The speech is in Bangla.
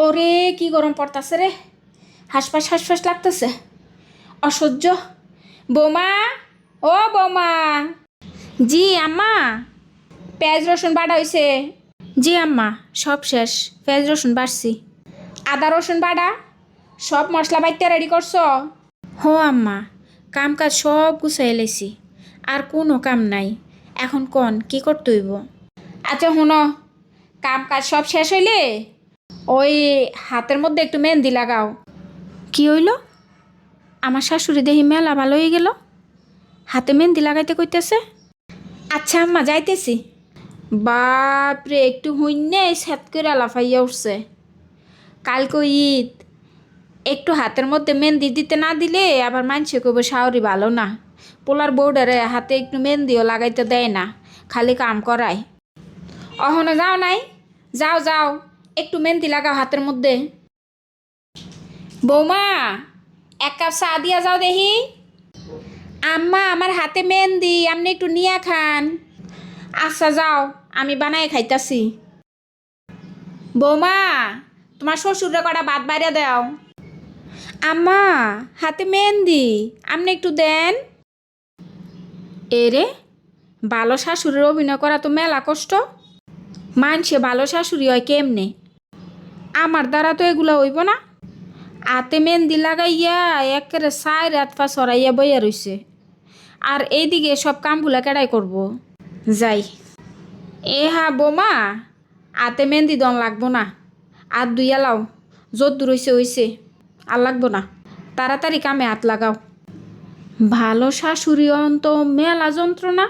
ওরে কি গরম পড়তাছে রে, হাসপাস হাসপাস লাগতেছে, অসহ্য। বৌমা, ও বৌমা। জি আম্মা। পেঁয়াজ রসুন বাটা হইছে? জি আম্মা, সব শেষ, পেঁয়াজ রসুন বাটছি। আদা রসুন বাটা সব মশলা বাইতে রেডি করছো? হো আম্মা, কাম কাজ সব গুছাই এলাইছি, আর কোনো কাম নাই। এখন কন কি করতে হইব? আচ্ছা শুনো, কাম কাজ সব শেষ হইলে ওই হাতের মধ্যে একটু মেহেন্দি লাগাও। কি হইল? আমার শাশুড়ি দেহি মেলা ভালো হয়ে গেল, হাতে মেহেন্দি লাগাইতে কইতেছে। আচ্ছা আম্মা, যাইতেছি। বাপরে, একটু হুইন্নে স্যাত করে লাফাইয়া উঠছে। কালকে ঈদ, একটু হাতের মধ্যে মেহেন্দি দিতে না দিলে আবার মানছে কইব শাওরি ভালো না। পোলার বউডারে হাতে একটু মেহেন্দিও লাগাইতে দেয় না, খালি কাম করায়। অহনো যাও নাই? যাও যাও, একটু মেহেন্দি লাগাও হাতের মধ্যে। বৌমা, এক কাপ চা দিয়া যাও দেখি। আম্মা, আমার হাতে মেহেন্দি, আপনি একটু নিয়া খান। আচ্ছা যাও, আমি বানাই খাইতাছি। বৌমা, তোমার শ্বশুরে কটা ভাত বাইরে দাও। আম্মা, হাতে মেহেন্দি, আপনি একটু দেন। এরে, ভালো শাশুড়ির অভিনয় করা তো মেলা কষ্ট। মানছে ভালো শাশুড়ি হয় কেমনে? আমার দ্বারা তো এগুলা হইব না। হাতে মেহেন্দি লাগাইয়া একেবারে সাই রাত পা সরাইয়া বইয়া রইছে, আর এইদিকে সব কামগুলা কেডাই করব? যাই। হা বোমা, হাতে মেহেন্দি দন লাগবো না, হাত ধুইয়া লাও, যত দূর হইছে হইছে, আর লাগবো না। তাড়াতাড়ি কামে হাত লাগাও। ভালো শাশুড়ি অন্ত মেলা যন্ত্রণা।